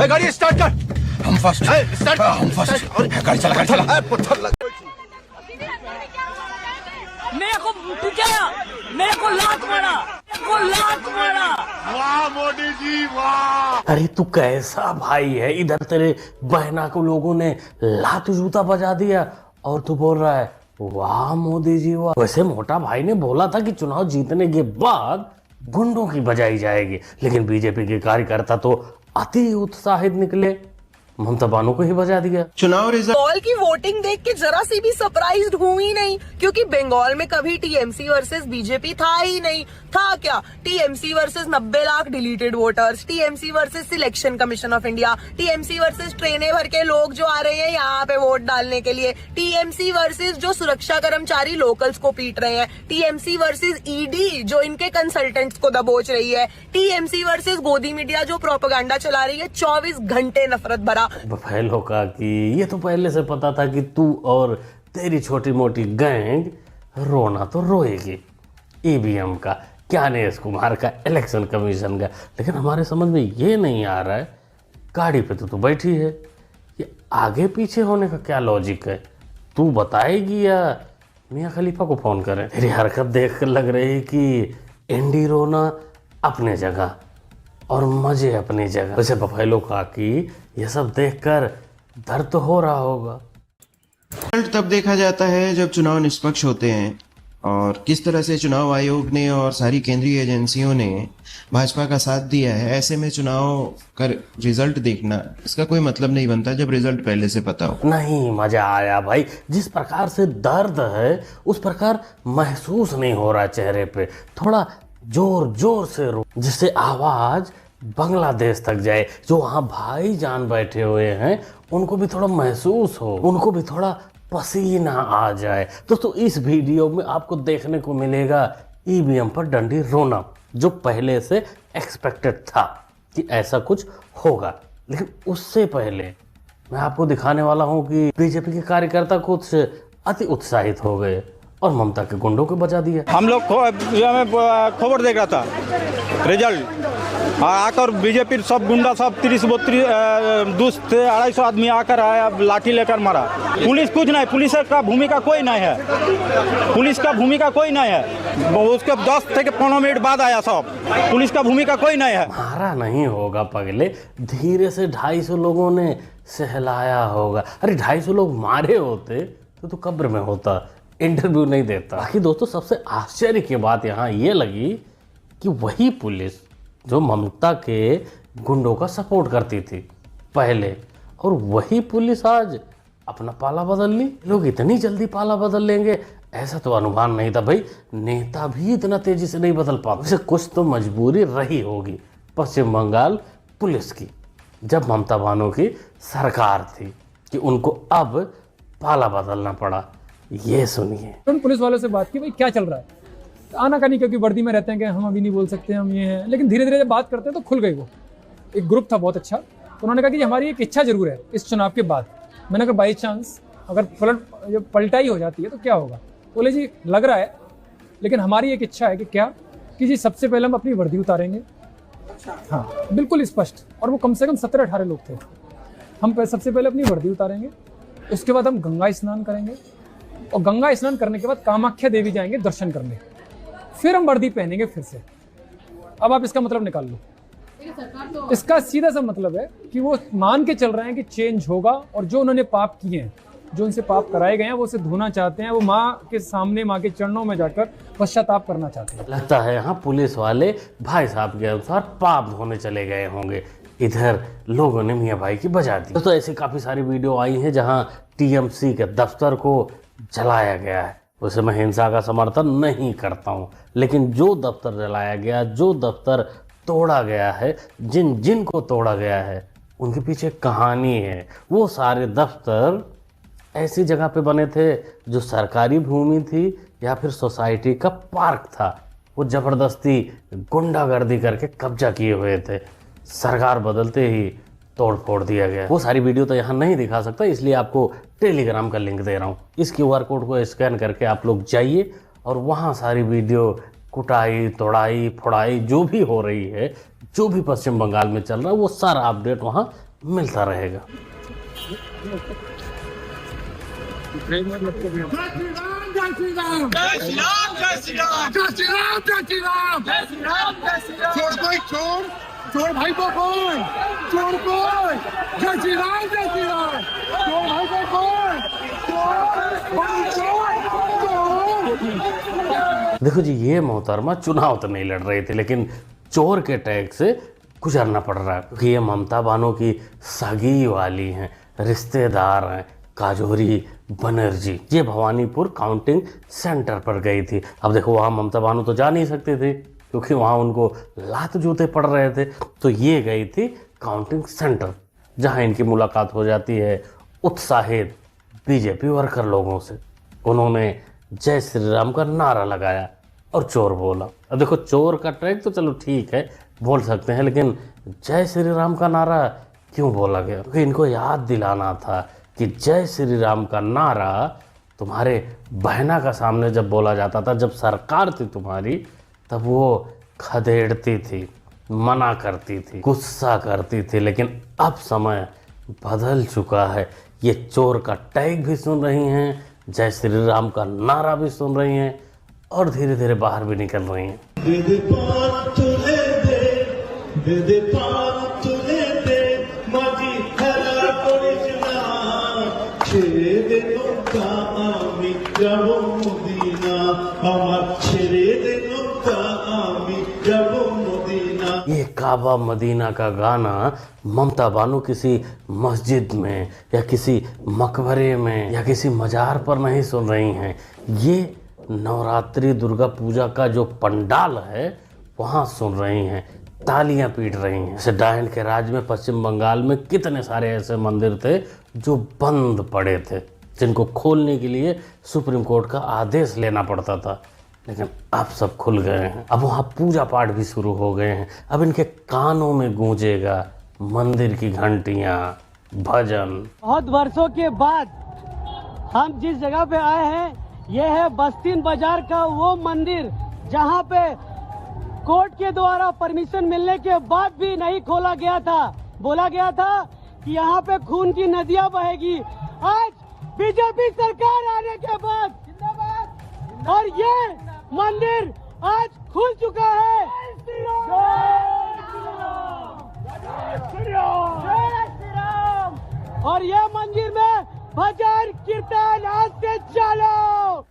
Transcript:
गाड़ी स्टार्ट कर। हम फर्स्ट स्टार्ट हम फर्स्ट गाड़ी चला पत्थर लग। मेरे को पिटाया, मेरे को लात मारा, वाह मोदी जी वाह। अरे तू कैसा भाई है, इधर तेरे बहना को लोगों ने लात जूता बजा दिया और तू बोल रहा है वाह मोदी जी वाह। वैसे मोटा भाई ने बोला था कि चुनाव जीतने के बाद गुंडों की बजाई जाएगी, लेकिन बीजेपी के कार्यकर्ता तो अति उत्साहित निकले, ममता बानो को ही बजा दिया। चुनाव रिजल्ट बंगाल की वोटिंग देख के जरा सी भी सरप्राइज्ड हुई नहीं, क्योंकि बंगाल में कभी टीएमसी वर्सेस बीजेपी था ही नहीं। था क्या? TMC versus 90 lakh deleted voters, TMC versus selection commission of India, TMC versus ट्रेनें भर के लोग जो आ रहे हैं यहाँ पे वोट डालने के लिए, टीएमसी वर्सेस जो सुरक्षा कर्मचारी लोकल्स को पीट रहे हैं, टीएमसी वर्सेस ईडी जो इनके कंसल्टेंट्स को दबोच रही है, टीएमसी वर्सेस गोदी मीडिया जो प्रोपेगेंडा चला रही है 24 घंटे नफरत भरा। बफेलो का कि ये तो पहले से पता था कि तू और तेरी छोटी मोटी गैंग रोना तो रोएगी। ईवीएम का, क्या नीरज कुमार का, इलेक्शन कमीशन का, लेकिन हमारे समझ में ये नहीं आ रहा है गाड़ी पे तो तू बैठी है, ये आगे पीछे होने का क्या लॉजिक है? तू बताएगी या मियाँ खलीफा को फोन करें? तेरी हरकत देख कर लग रही कि एंडी रोना अपने जगह और मजे अपनी जगह। वैसे बफेलो का कि ये सब देखकर दर्द तो हो रहा होगा। तब देखा जाता है जब चुनाव निष्पक्ष होते हैं, और किस तरह से चुनाव आयोग ने और सारी केंद्रीय एजेंसियों ने भाजपा का साथ दिया है। ऐसे में चुनाव का रिजल्ट देखना इसका कोई मतलब नहीं बनता जब रिजल्ट पहले से पता हो। नहीं, मजा आया भाई। जिस प्रकार से दर्द है उस प्रकार महसूस नहीं हो रहा चेहरे पे। थोड़ा जोर जोर से रो, जिससे आवाज बांग्लादेश तक जाए। जो वहाँ भाईजान बैठे हुए हैं उनको भी थोड़ा महसूस हो, उनको भी थोड़ा पसीना आ जाए। दोस्तों इस वीडियो में आपको देखने को मिलेगा ईवीएम पर डंडी रोना, जो पहले से एक्सपेक्टेड था कि ऐसा कुछ होगा। लेकिन उससे पहले मैं आपको दिखाने वाला हूं कि बीजेपी के कार्यकर्ता खुद से अति उत्साहित हो गए और ममता के गुंडों को बचा दिया। हम लोग खबर देख रहा था रिजल्ट, आकर बीजेपी सब गुंडा सब 30-32 दोस्त 250 आदमी आकर आया, लाठी लेकर मारा। पुलिस कुछ नहीं, पुलिस का भूमिका कोई नहीं है, पुलिस का भूमिका कोई नहीं है। उसके 10 से 15 मिनट बाद आया सब, पुलिस का भूमिका कोई नहीं है। मारा नहीं होगा पगले, धीरे से 250 लोगों ने सहलाया होगा। अरे 250 लोग मारे होते तो तू कब्र में होता, इंटरव्यू नहीं देता। बाकी दोस्तों सबसे आश्चर्य की बात यहाँ ये लगी कि वही पुलिस जो ममता के गुंडों का सपोर्ट करती थी पहले, और वही पुलिस आज अपना पाला बदल ली। लोग इतनी जल्दी पाला बदल लेंगे ऐसा तो अनुमान नहीं था भाई। नेता भी इतना तेजी से नहीं बदल पाते। वैसे कुछ तो मजबूरी रही होगी पश्चिम बंगाल पुलिस की, जब ममता बानो की सरकार थी, कि उनको अब पाला बदलना पड़ा। ये सुनिए। उन पुलिस वालों से बात की भाई क्या चल रहा है, आनाकानी क्योंकि वर्दी में रहते हैं कि हम अभी नहीं बोल सकते, हम ये हैं। लेकिन धीरे धीरे जब बात करते हैं तो खुल गई। वो एक ग्रुप था बहुत अच्छा, तो उन्होंने कहा कि हमारी एक इच्छा जरूर है इस चुनाव के बाद। मैंने कहा बाई चांस अगर पलटाई हो जाती है तो क्या होगा? बोले जी लग रहा है, लेकिन हमारी एक इच्छा है कि क्या कि जी सबसे पहले हम अपनी वर्दी उतारेंगे। हाँ बिल्कुल स्पष्ट, और वो कम से कम 17-18 लोग थे। हम सबसे पहले अपनी वर्दी उतारेंगे, उसके बाद हम गंगा स्नान करेंगे, और गंगा स्नान करने के बाद कामाख्या देवी जाएंगे दर्शन करने, फिर हम वर्दी पहनेंगे फिर से। अब आप इसका मतलब निकाल लो। इसका सीधा सा मतलब है कि वो मान के चल रहे हैं कि चेंज होगा, और जो उन्होंने पाप किए हैं, जो उनसे पाप कराए गए हैं, वो उसे धोना चाहते हैं। वो माँ के सामने, माँ के चरणों में जाकर पश्चाताप करना चाहते हैं। लगता है यहाँ पुलिस वाले भाई साहब के अनुसार पाप धोने चले गए होंगे। इधर लोगों ने मियाँ भाई की बजा दी। तो ऐसी काफी सारी वीडियो आई हैं जहाँ टीएमसी के दफ्तर को जलाया गया है। वैसे मैं हिंसा का समर्थन नहीं करता हूँ, लेकिन जो दफ्तर जलाया गया, जो दफ्तर तोड़ा गया है, जिन को तोड़ा गया है, उनके पीछे कहानी है। वो सारे दफ्तर ऐसी जगह पे बने थे जो सरकारी भूमि थी या फिर सोसाइटी का पार्क था। वो जबरदस्ती गुंडागर्दी करके कब्जा किए हुए थे। सरकार बदलते ही तोड़ फोड़ दिया गया। वो सारी वीडियो तो यहाँ नहीं दिखा सकता, इसलिए आपको टेलीग्राम का लिंक दे रहा हूँ। इस QR कोड को स्कैन करके आप लोग जाइए और वहाँ सारी वीडियो कुटाई, तोड़ाई, फोड़ाई जो भी हो रही है, जो भी पश्चिम बंगाल में चल रहा है, वो सारा अपडेट वहाँ मिलता रहेगा। चोर कोई चोर, चोर भाई को कौन, चोर कोई, जय श्री राम, जय श्री राम, चोर भाई को कौन, चोर। देखो जी, ये मोहतरमा चुनाव तो नहीं लड़ रही थी, लेकिन चोर के टैग से गुजरना पड़ रहा है, क्योंकि ये ममता बानो की सगी वाली हैं, रिश्तेदार हैं, काजोरी बनर्जी। ये भवानीपुर काउंटिंग सेंटर पर गई थी। अब देखो, वहाँ ममता बानो तो जा नहीं सकती थी, क्योंकि वहाँ उनको लात जूते पड़ रहे थे। तो ये गई थी काउंटिंग सेंटर, जहाँ इनकी मुलाकात हो जाती है उत्साहित बीजेपी वर्कर लोगों से। उन्होंने जय श्री राम का नारा लगाया और चोर बोला। अब देखो, चोर का ट्रैक तो चलो ठीक है, बोल सकते हैं, लेकिन जय श्री राम का नारा क्यों बोला गया? क्योंकि इनको याद दिलाना था कि जय श्री राम का नारा तुम्हारे बहना का सामने जब बोला जाता था, जब सरकार थी तुम्हारी, तब वो खदेड़ती थी, मना करती थी, गुस्सा करती थी। लेकिन अब समय बदल चुका है। ये चोर का टैग भी सुन रही हैं, जय श्री राम का नारा भी सुन रही हैं और धीरे धीरे बाहर भी निकल रही हैं। ये काबा मदीना का गाना ममता बानो किसी मस्जिद में या किसी मकबरे में या किसी मजार पर नहीं सुन रही हैं। ये नवरात्रि दुर्गा पूजा का जो पंडाल है वहाँ सुन रही हैं, तालियां पीट रही हैं। जैसे डायन के राज में पश्चिम बंगाल में कितने सारे ऐसे मंदिर थे जो बंद पड़े थे, जिनको खोलने के लिए सुप्रीम कोर्ट का आदेश लेना पड़ता था, लेकिन अब सब खुल गए हैं। अब वहाँ पूजा पाठ भी शुरू हो गए हैं। अब इनके कानों में गूंजेगा मंदिर की घंटियाँ, भजन। बहुत वर्षों के बाद हम जिस जगह पे आए हैं, यह है बस्तीन बाजार का वो मंदिर जहाँ पे कोर्ट के द्वारा परमिशन मिलने के बाद भी नहीं खोला गया था। बोला गया था कि यहाँ पे खून की नदियाँ बहेगी। आज बीजेपी सरकार आने के बाद और ये मंदिर आज खुल चुका है। और ये मंदिर में भजन कीर्तन आज से चालू।